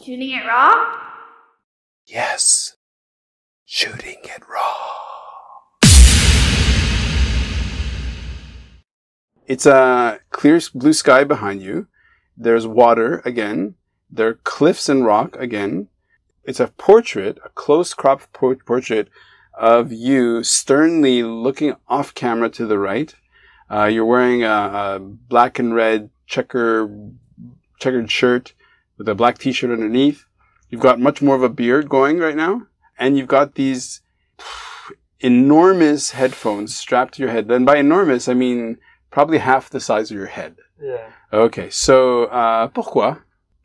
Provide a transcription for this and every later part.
Shooting it raw? Yes. Shooting it raw. It's a clear blue sky behind you. There's water again. There are cliffs and rock again. It's a portrait, a close-cropped portrait of you sternly looking off camera to the right. You're wearing a black and red checkered shirt with a black t-shirt underneath. You've got much more of a beard going right now. And you've got these enormous headphones strapped to your head. And by enormous, I mean probably half the size of your head. Yeah. Okay, so pourquoi?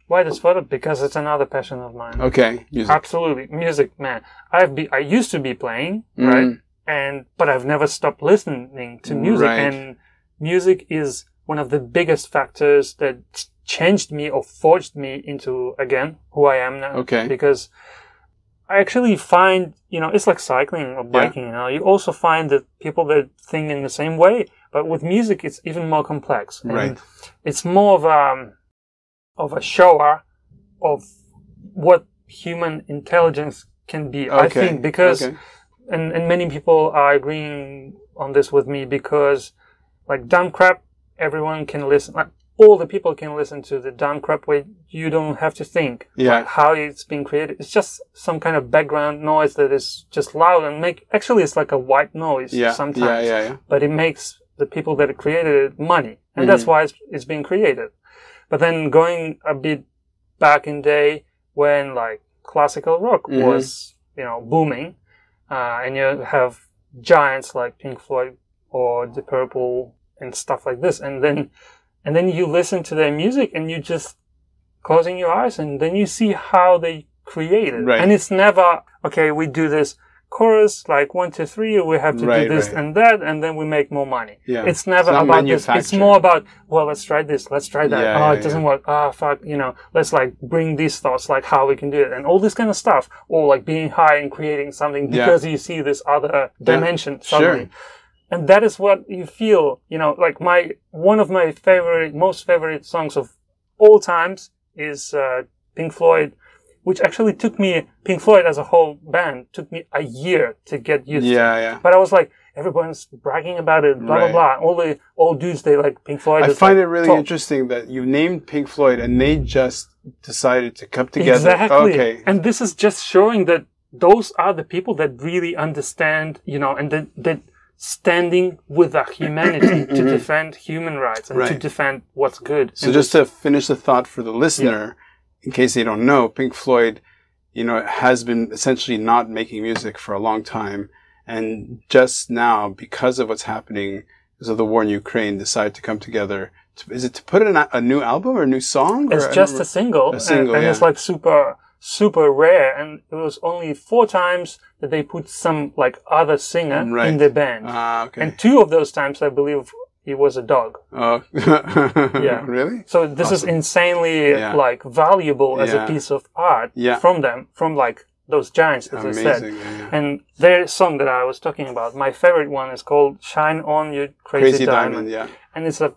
Why this photo? Because it's another passion of mine. Okay, music. Absolutely, music, man. I used to be playing, right? But I've never stopped listening to music. Right. And music is one of the biggest factors that changed me or forged me into, again, who I am now. Okay. Because I actually find, it's like cycling or biking, You also find that people that think in the same way, but with music, it's even more complex. And right. It's more of a shower of what human intelligence can be, I think, because, and many people are agreeing on this with me, because like dumb crap, everyone can listen, like all the people can listen to the dumb crap where you don't have to think like how it's been created. It's just some kind of background noise that is just loud and actually it's like a white noise sometimes, but it makes the people that created it money, and that's why it's been created. But then going a bit back in day when like classical rock was, booming, and you have giants like Pink Floyd or Deep Purple and stuff like this. And then you listen to their music and you just closing your eyes and then you see how they created. Right. And it's never, okay, we do this chorus, like 1, 2, 3, we have to do this and that, and then we make more money. Yeah. It's never about this. It's more about, well, let's try this, let's try that. It doesn't work. Fuck, let's like bring these thoughts, like how we can do it and all this kind of stuff. Or like being high and creating something because you see this other dimension suddenly. Sure. And that is what you feel, like one of my most favorite songs of all times is, Pink Floyd, which actually Pink Floyd as a whole band took me a year to get used to. Yeah. But I was like, everyone's bragging about it, blah, blah, blah. All the old dudes, they like Pink Floyd. I find it really interesting that you named Pink Floyd and they just decided to come together. Exactly. Okay. And this is just showing that those are the people that really understand, and that standing with the humanity to defend human rights and to defend what's good. So just to finish the thought for the listener, in case they don't know, Pink Floyd, has been essentially not making music for a long time. And just now, because of what's happening, because of the war in Ukraine, decided to come together. Is it to put in a new album or a new song? It's just a single. And it's like super, super rare. And it was only 4 times that they put some like other singer in the band. And 2 of those times, I believe, he was a dog. Oh, yeah. Really? So this is insanely like valuable as a piece of art from them, from like those giants, as I said. And their song that I was talking about, my favorite one is called "Shine On You Crazy Diamond." And it's a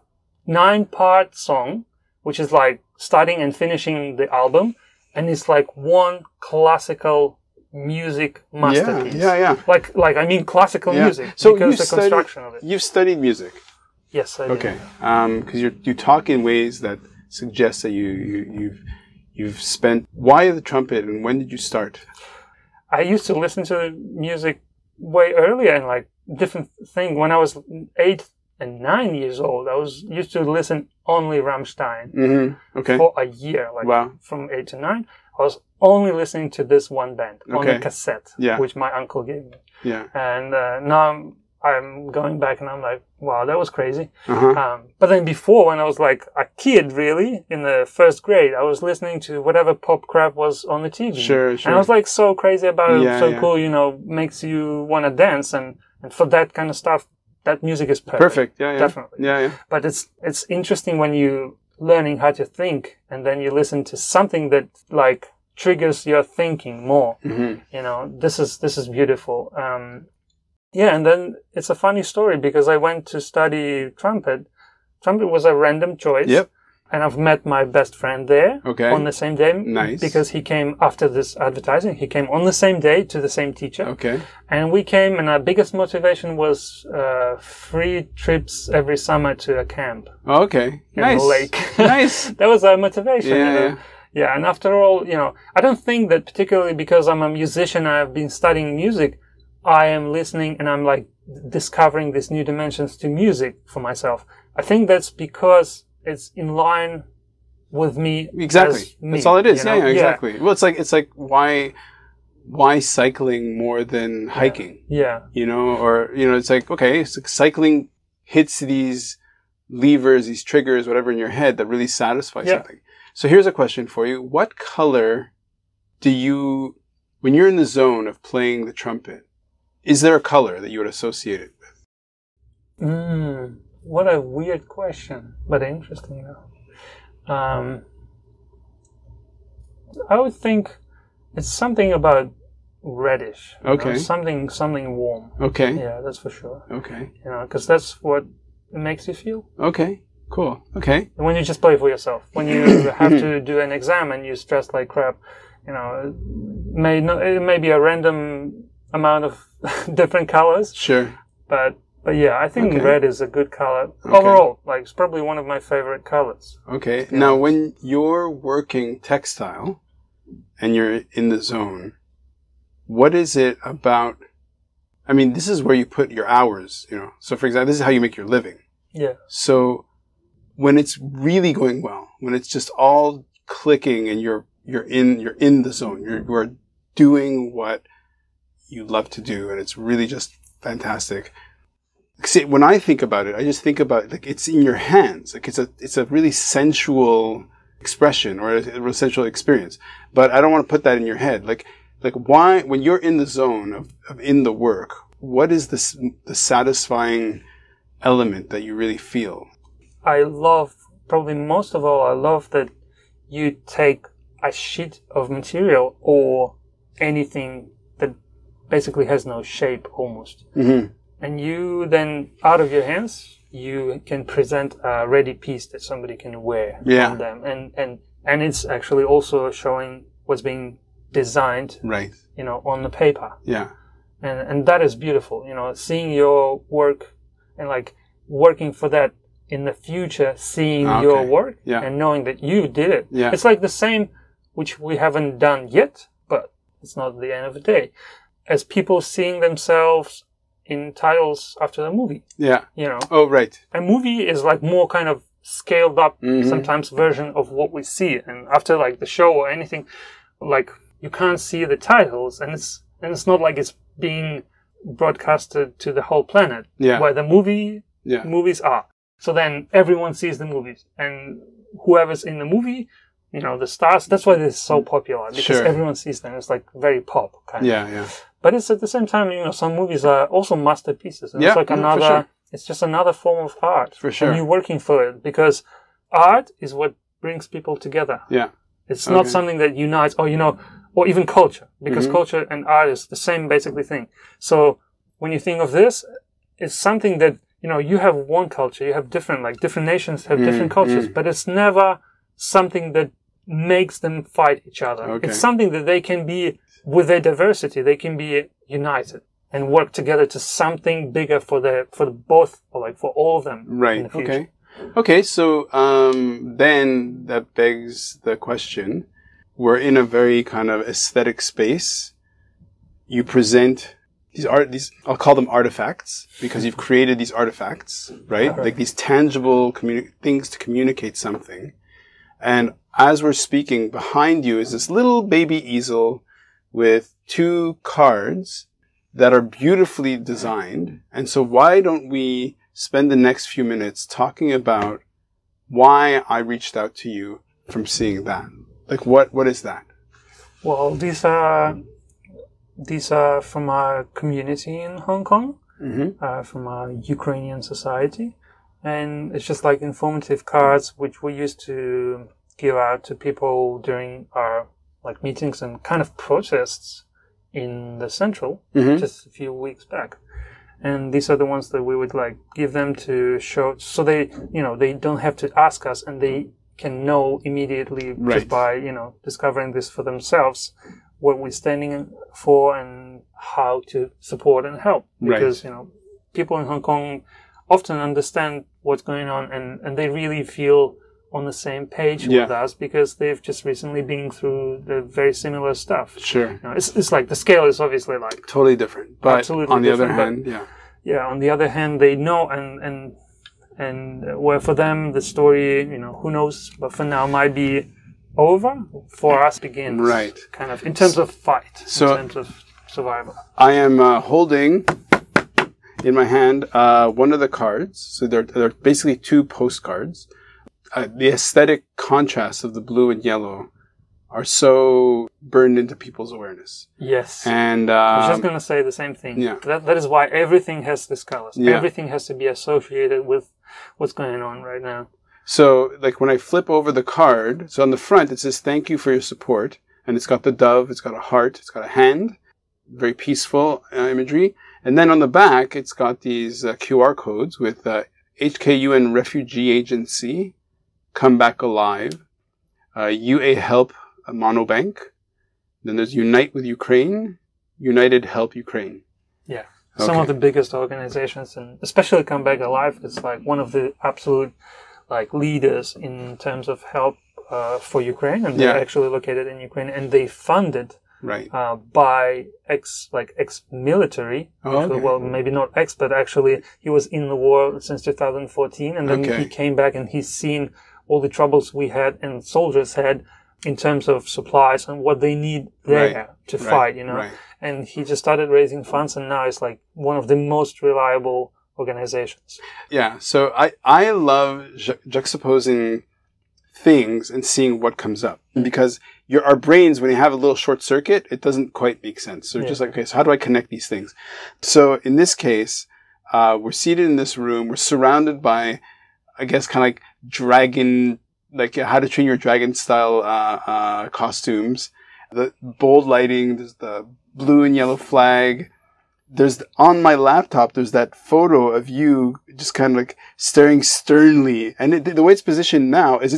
9-part song, which is like starting and finishing the album, and it's like one classical music masterpiece. Like I mean classical music, so because the construction of it. You've studied music. Yes, I do. Okay, because you talk in ways that suggest that you've spent. Why the trumpet, and when did you start? I used to listen to music way earlier and like different thing. When I was 8 and 9 years old, I was used to listen only Rammstein for a year. Like from 8 to 9, I was only listening to this one band on a cassette, which my uncle gave me. Yeah, and now I'm going back and I'm like, wow, that was crazy. But then before, when I was like a kid, really, in the 1st grade, I was listening to whatever pop crap was on the TV. Sure. And I was like so crazy about it, so cool, makes you want to dance. And for that kind of stuff, that music is perfect. Definitely. But it's interesting when you learning how to think and then you listen to something that like triggers your thinking more. This is beautiful. And then it's a funny story because I went to study trumpet. Trumpet was a random choice. And I've met my best friend there on the same day. Nice. Because he came after this advertising. He came on the same day to the same teacher. Okay. And we came, and our biggest motivation was 3 trips every summer to a camp. Okay. In the lake. Nice. That was our motivation. Yeah. Yeah, and after all, I don't think that particularly because I'm a musician, I've been studying music, I am listening and I'm like discovering these new dimensions to music for myself. I think that's because it's in line with me. Exactly. As me, that's all it is. Yeah, exactly. Well, it's like why cycling more than hiking? Yeah. It's like, okay, it's like cycling hits these levers, these triggers, whatever in your head that really satisfies something. So here's a question for you. What color do you, when you're in the zone of playing the trumpet, is there a color that you would associate it with? What a weird question, but interesting though. I would think it's something about reddish. Okay. Something warm. Okay. Yeah, that's for sure. Okay. Because that's what it makes you feel. Okay. Cool. Okay. When you just play for yourself, when you have to do an exam and you stress like crap, it may be a random amount of different colors. Sure. But yeah, I think red is a good color overall. Like, it's probably one of my favorite colors. Okay. Now, when you're working textile and you're in the zone, what is it about? I mean, this is where you put your hours. So, for example, this is how you make your living. Yeah. So, when it's really going well, when it's just all clicking and you're in the zone, you are doing what you love to do, and it's really just fantastic. See, when I think about it, I just think about like it's in your hands, like it's a really sensual expression or a sensual experience. But I don't want to put that in your head. Like why, when you're in the zone of in the work, what is the satisfying element that you really feel? I love, probably most of all, I love that you take a sheet of material or anything that basically has no shape almost. Mm-hmm. And you then, out of your hands, you can present a ready piece that somebody can wear on them. And it's actually also showing what's being designed, right? On the paper. Yeah. And that is beautiful, seeing your work and like working for that in the future, seeing your work and knowing that you did it. Yeah. It's like the same, which we haven't done yet, but it's not the end of the day, as people seeing themselves in titles after the movie. Yeah. Oh, right. A movie is like more kind of scaled up, sometimes version of what we see. And after like the show or anything, like you can't see the titles, and it's not like it's being broadcasted to the whole planet. Yeah. Where the movies are. So then everyone sees the movies, and whoever's in the movie, the stars. That's why they're so popular, because everyone sees them. It's like very pop kind of. Yeah. But it's at the same time, some movies are also masterpieces. And it's like another. It's just another form of art. For sure. And you're working for it, because art is what brings people together. Yeah. It's not something that unites, or even culture, because culture and art is the same basically thing. So when you think of this, it's something that. You have one culture, you have different nations have different cultures, but it's never something that makes them fight each other. Okay. It's something that they can be, with their diversity, they can be united and work together to something bigger for both, or like for all of them. Right. In the future. Okay. So, then that begs the question, we're in a very kind of aesthetic space. You present these I'll call them artifacts, because you've created these artifacts, right? Like these tangible things to communicate something. And as we're speaking, behind you is this little baby easel with 2 cards that are beautifully designed. And so why don't we spend the next few minutes talking about why I reached out to you from seeing that? Like what is that? Well, these are from our community in Hong Kong, from our Ukrainian society. And it's just like informative cards, which we used to give out to people during our like meetings and kind of protests in the central just a few weeks back. And these are the ones that we would like give them to show, so they, they don't have to ask us, and they can know immediately just by, discovering this for themselves, what we're standing for and how to support and help. Because, people in Hong Kong often understand what's going on and they really feel on the same page with us because they've just recently been through the very similar stuff. Sure. It's like the scale is obviously like totally different. But absolutely on the different, other hand, on the other hand, they know and where for them the story, who knows, but for now might be over. For us begins. Right. Kind of in terms of fight, in terms of survival. I am holding in my hand one of the cards. So they're basically two postcards. The aesthetic contrast of the blue and yellow are so burned into people's awareness. Yes. And I was just going to say the same thing. Yeah. That is why everything has this color. Yeah. Everything has to be associated with what's going on right now. So, like when I flip over the card, so on the front it says, "Thank you for your support." And it's got the dove, it's got a heart, it's got a hand. Very peaceful imagery. And then on the back, it's got these QR codes with HKUN Refugee Agency, Come Back Alive, UA Help Monobank. Then there's Unite with Ukraine, United Help Ukraine. Yeah. Okay. Some of the biggest organizations, and especially Come Back Alive, is like one of the absolute leaders in terms of help for Ukraine, and they're actually located in Ukraine, and they funded by ex-military. Well, maybe not ex, but actually he was in the war since 2014, and then he came back and he's seen all the troubles we had and soldiers had in terms of supplies and what they need there to fight, And he just started raising funds, and now it's like one of the most reliable organizations. Yeah, so I love juxtaposing things and seeing what comes up. Because our brains, when you have a little short circuit, it doesn't quite make sense. So just like, okay, so how do I connect these things? So in this case, we're seated in this room. We're surrounded by, I guess, kind of like dragon, like How to Train Your Dragon style costumes. The bold lighting, there's the blue and yellow flag. There's on my laptop, there's that photo of you just kind of like staring sternly. And the way it's positioned now is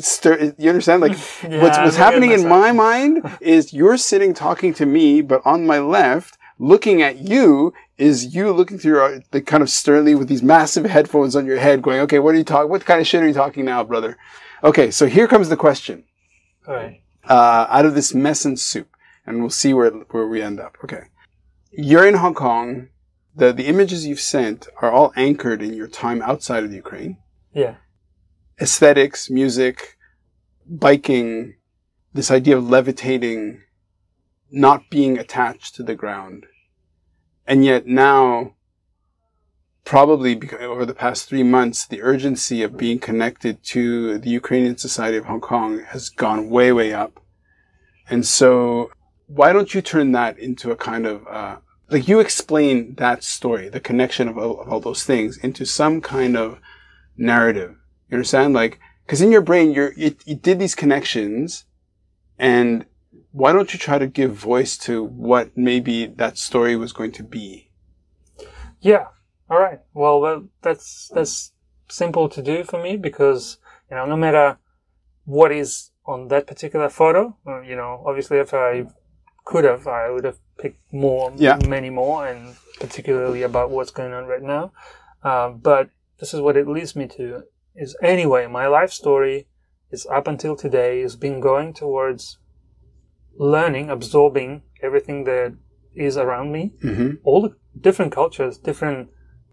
you understand? Like what's happening in my mind is you're sitting talking to me, but on my left, looking at you is you looking through the kind of sternly with these massive headphones on your head going, okay, what kind of shit are you talking now, brother? Okay. So here comes the question. All right. Out of this mess and soup, and we'll see where we end up. Okay. You're in Hong Kong. The images you've sent are all anchored in your time outside of Ukraine. Yeah. Aesthetics, music, biking, this idea of levitating, not being attached to the ground. And yet now, probably over the past 3 months, the urgency of being connected to the Ukrainian Society of Hong Kong has gone way, way up. And so why don't you turn that into a kind of, you explain that story, the connection of all those things into some kind of narrative. You understand? Cause in your brain, you did these connections, and why don't you try to give voice to what maybe that story was going to be? Yeah. All right. Well, that's simple to do for me because, no matter what is on that particular photo, obviously if I could have, I would have picked many more, and particularly about what's going on right now. But this is what it leads me to is anyway, my life story is up until today has been going towards learning, absorbing everything that is around me, all the different cultures, different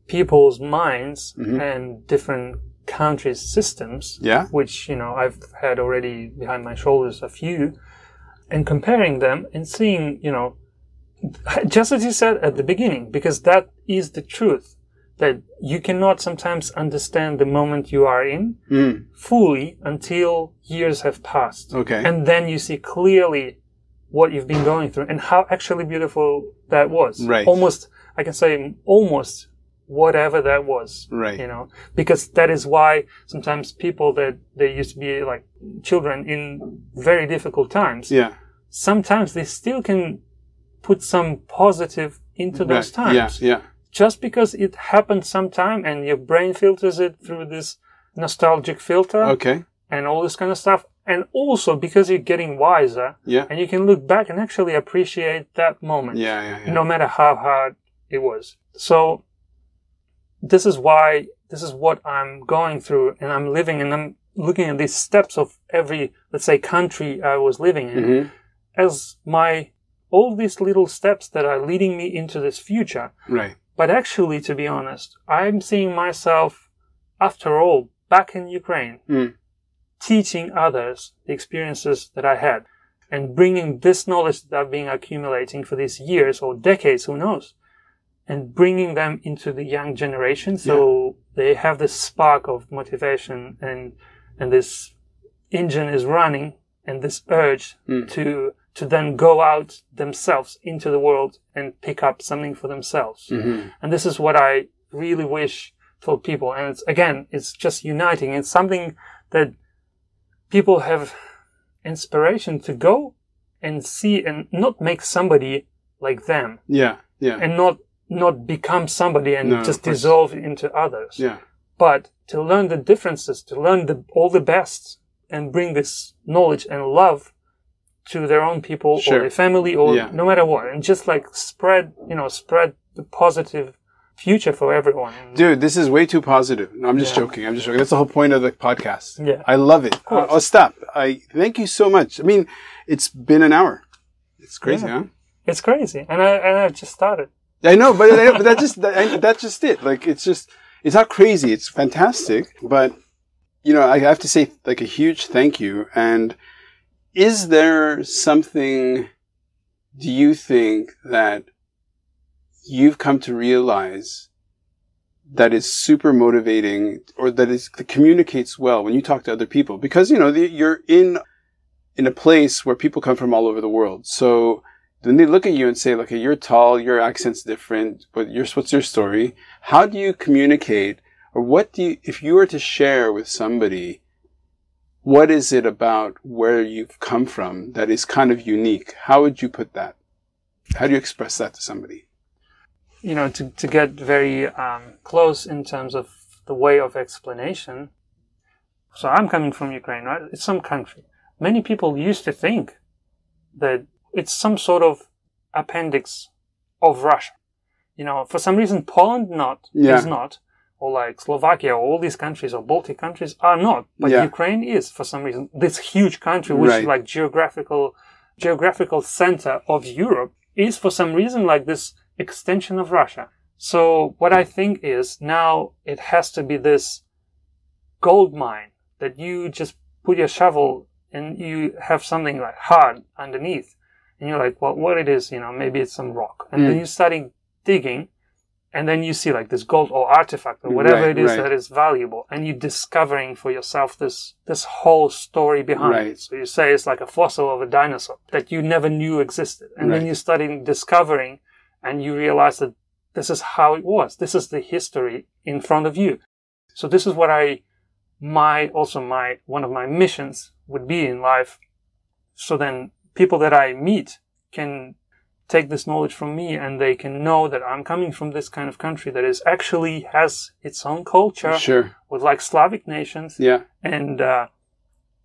people's minds, and different countries' systems, which, I've had already behind my shoulders a few, and comparing them and seeing, just as you said at the beginning, because that is the truth, that you cannot sometimes understand the moment you are in fully until years have passed. Okay. And then you see clearly what you've been going through and how actually beautiful that was. Right. Almost, I can say almost whatever that was. Right. Because that is why sometimes people that they used to be like children in very difficult times. Yeah. Sometimes they still can put some positive into those times. Yeah. Just because it happened sometime and your brain filters it through this nostalgic filter. Okay. and all this kind of stuff. And also because you're getting wiser, and you can look back and actually appreciate that moment, no matter how hard it was. So this is what I'm going through, and I'm living, and I'm looking at these steps of every, let's say, country I was living in, as all these little steps that are leading me into this future. Right. But actually, to be honest, I'm seeing myself, after all, back in Ukraine, teaching others the experiences that I had, and bringing this knowledge that I've been accumulating for these years or decades, who knows, and bringing them into the young generation, so they have this spark of motivation, and this engine is running, and this urge to then go out themselves into the world and pick up something for themselves. And this is what I really wish for people. And it's just uniting. It's something that people have inspiration to go and see, and not make somebody like them. And not become somebody and just dissolve into others. But to learn the differences, to learn all the best, and bring this knowledge and love to their own people or their family, or no matter what, and just like spread the positive future for everyone. Dude, this is way too positive. No, I'm just joking. That's the whole point of the podcast. Yeah. I love it. Ostap, I thank you so much. I mean, it's been an hour. It's crazy, huh? It's crazy. And I just started. I know, but that's just it. Like, it's not crazy. It's fantastic. But, I have to say, like, a huge thank you. And is there something, do you think, that you've come to realize that is super motivating, or that communicates well when you talk to other people? Because, you're in a place where people come from all over the world. So when they look at you and say, okay, you're tall, your accent's different, but what's your story? How do you communicate, or if you were to share with somebody, what is it about where you've come from that is kind of unique? How would you put that? How do you express that to somebody? To get very close in terms of the way of explanation. So I'm coming from Ukraine, right? It's some country. Many people used to think that it's some sort of appendix of Russia. For some reason, Poland is not, or like Slovakia, or all these countries, or Baltic countries are not, but Ukraine is, for some reason. This huge country, which is like geographical center of Europe, is for some reason like this extension of Russia. So what I think is, now it has to be this gold mine that you just put your shovel and you have something like hard underneath. And you're like, well, what it is, maybe it's some rock. And then you start digging, and then you see like this gold or artifact or whatever it is that is valuable. And you're discovering for yourself this whole story behind it. So you say it's like a fossil of a dinosaur that you never knew existed. And then you start discovering, and you realize that this is how it was. This is the history in front of you. So this is what one of my missions would be in life. So then people that I meet can take this knowledge from me, and they can know that I'm coming from this kind of country that is actually has its own culture with like Slavic nations. And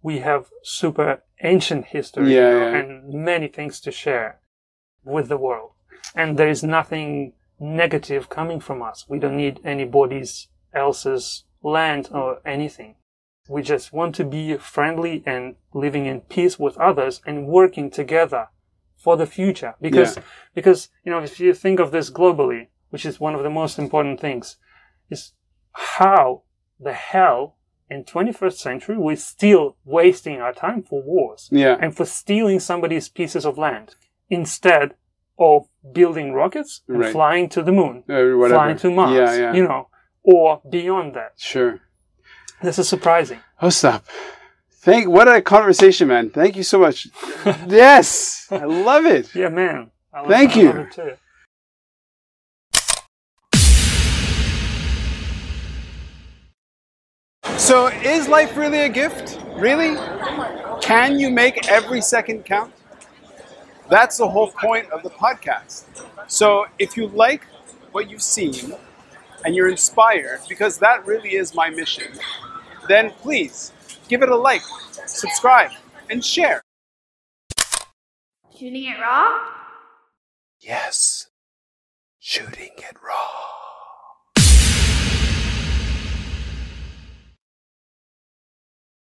we have super ancient history and many things to share with the world. And there is nothing negative coming from us. We don't need anybody else's land or anything. We just want to be friendly and living in peace with others and working together for the future. Because if you think of this globally, which is one of the most important things, is how the hell in 21st century we're still wasting our time for wars and for stealing somebody's pieces of land instead of building rockets and flying to the moon, flying to Mars, or beyond that. Sure. This is surprising. Ostap, what a conversation, man. Thank you so much. Yes, I love it. Yeah, man. Thank you. I love it too. So, is life really a gift? Really? Can you make every second count? That's the whole point of the podcast. So, if you like what you've seen and you're inspired, because that really is my mission, then please give it a like, subscribe, and share. Shooting it raw? Yes. Shooting it raw.